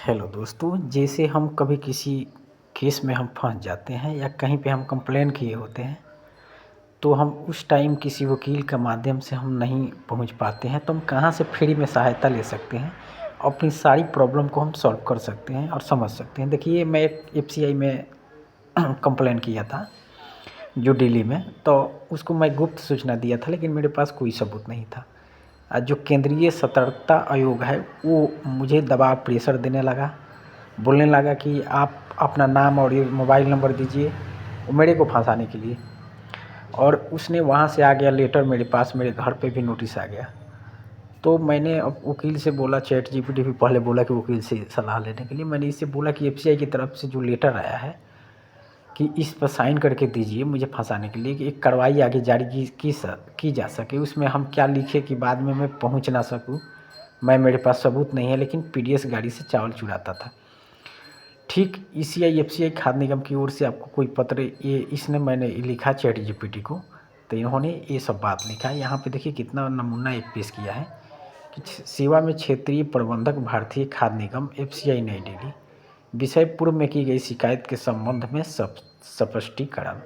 Hello दोस्तों, जैसे हम कभी किसी केस में हम फंस जाते हैं या कहीं पे हम कंप्लेन किए होते हैं, तो हम उस टाइम किसी वकील का माध्यम से हम नहीं पहुंच पाते हैं, तो हम कहाँ से फ्री में सहायता ले सकते हैं। अपनी सारी प्रॉब्लम को हम सॉल्व कर सकते हैं और समझ सकते हैं। देखिए, मैं एक एफसीआई में कंप्लेन किया था जो दिल्ली में, तो उसको मैं गुप्त सूचना दिया था, लेकिन मेरे पास कोई सबूत नहीं था। जो केंद्रीय सतर्कता आयोग है वो मुझे दबाव प्रेशर देने लगा, बोलने लगा कि आप अपना नाम और ये मोबाइल नंबर दीजिए, वो मेरे को फंसाने के लिए। और उसने वहाँ से आ गया लेटर मेरे पास, मेरे घर पे भी नोटिस आ गया। तो मैंने अब वकील से बोला, चैट जीपीटी भी पहले बोला कि वकील से सलाह लेने के लिए, मैंने इससे बोला कि एफसीआई की तरफ से जो लेटर आया है कि इस पर साइन करके दीजिए मुझे फंसाने के लिए, कि एक कार्रवाई आगे जारी की जा सके। उसमें हम क्या लिखे कि बाद में मैं पहुंच ना सकूं, मेरे पास सबूत नहीं है, लेकिन पीडीएस गाड़ी से चावल चुराता था। ठीक ईसीआई एफसीआई खाद्य निगम की ओर से आपको कोई पत्र, ये इसने मैंने लिखा चैट जीपीटी को, तो इन्होंने ये सब बात लिखा है। यहाँ पे देखिए कितना नमूना एक पेश किया है कि सेवा में क्षेत्रीय प्रबंधक भारतीय खाद्य निगम एफसीआई नई दिल्ली, विषय पूर्व में की गई शिकायत के संबंध में स्पष्टीकरण।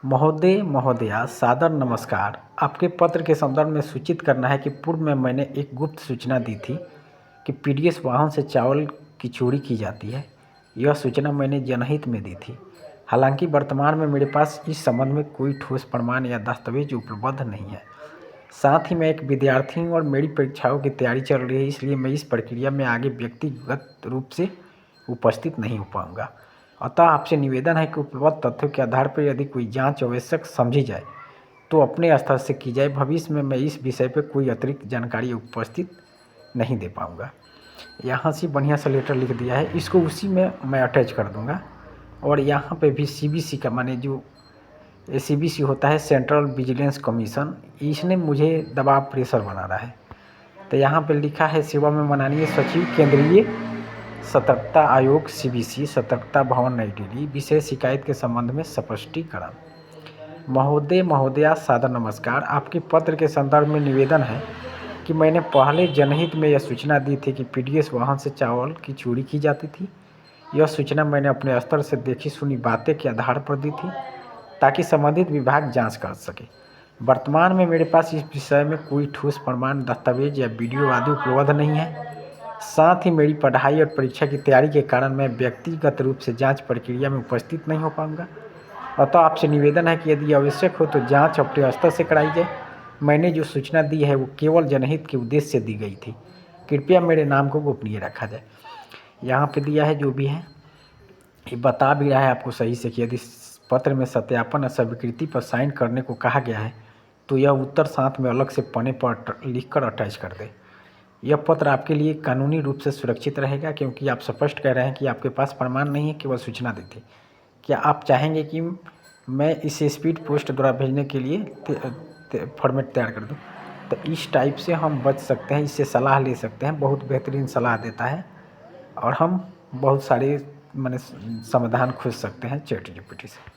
महोदय महोदया, सादर नमस्कार। आपके पत्र के संदर्भ में सूचित करना है कि पूर्व में मैंने एक गुप्त सूचना दी थी कि पीडीएस वाहन से चावल की चोरी की जाती है। यह सूचना मैंने जनहित में दी थी। हालांकि वर्तमान में मेरे पास इस संबंध में कोई ठोस प्रमाण या दस्तावेज उपलब्ध नहीं है। साथ ही मैं एक विद्यार्थी हूँ और मेरी परीक्षाओं की तैयारी चल रही है, इसलिए मैं इस प्रक्रिया में आगे व्यक्तिगत रूप से उपस्थित नहीं हो पाऊँगा। अतः आपसे निवेदन है कि उपलब्ध तथ्यों के आधार पर यदि कोई जांच आवश्यक समझी जाए तो अपने स्तर से की जाए। भविष्य में मैं इस विषय पर कोई अतिरिक्त जानकारी उपस्थित नहीं दे पाऊँगा। यहाँ से बढ़िया सा लेटर लिख दिया है, इसको उसी में मैं अटैच कर दूँगा। और यहाँ पे भी सीबीसी का, माने जो सीबीसी होता है सेंट्रल विजिलेंस कमीशन, इसने मुझे दबाव प्रेशर बना रहा है। तो यहाँ पे लिखा है, सेवा में माननीय सचिव केंद्रीय सतर्कता आयोग सीबीसी, सतर्कता भवन नई दिल्ली, विशेष शिकायत के संबंध में स्पष्टीकरण। महोदय महोदया, सादर नमस्कार। आपके पत्र के संदर्भ में निवेदन है कि मैंने पहले जनहित में यह सूचना दी थी कि पीडीएस वाहन से चावल की चोरी की जाती थी। यह सूचना मैंने अपने स्तर से देखी सुनी बातें के आधार पर दी थी ताकि संबंधित विभाग जांच कर सके। वर्तमान में मेरे पास इस विषय में कोई ठोस प्रमाण, दस्तावेज या वीडियो आदि उपलब्ध नहीं है। साथ ही मेरी पढ़ाई और परीक्षा की तैयारी के कारण मैं व्यक्तिगत रूप से जांच प्रक्रिया में उपस्थित नहीं हो पाऊंगा। अतः आपसे निवेदन है कि यदि आवश्यक हो तो जांच अपने स्तर से कराई जाए। मैंने जो सूचना दी है वो केवल जनहित के उद्देश्य से दी गई थी। कृपया मेरे नाम को गोपनीय रखा जाए। यहाँ पे दिया है जो भी है, ये बता भी रहा है आपको सही से कि यदि पत्र में सत्यापन और स्वीकृति पर साइन करने को कहा गया है तो यह उत्तर साथ में अलग से पन्ने पर लिखकर अटैच कर दे। यह पत्र आपके लिए कानूनी रूप से सुरक्षित रहेगा, क्योंकि आप स्पष्ट कह रहे हैं कि आपके पास प्रमाण नहीं है, केवल सूचना दी थी। क्या आप चाहेंगे कि मैं इसे स्पीड पोस्ट द्वारा भेजने के लिए फॉर्मेट तैयार कर दूं? तो इस टाइप से हम बच सकते हैं, इससे सलाह ले सकते हैं। बहुत बेहतरीन सलाह देता है और हम बहुत सारे माने समाधान खोज सकते हैं चैट जीपीटी से।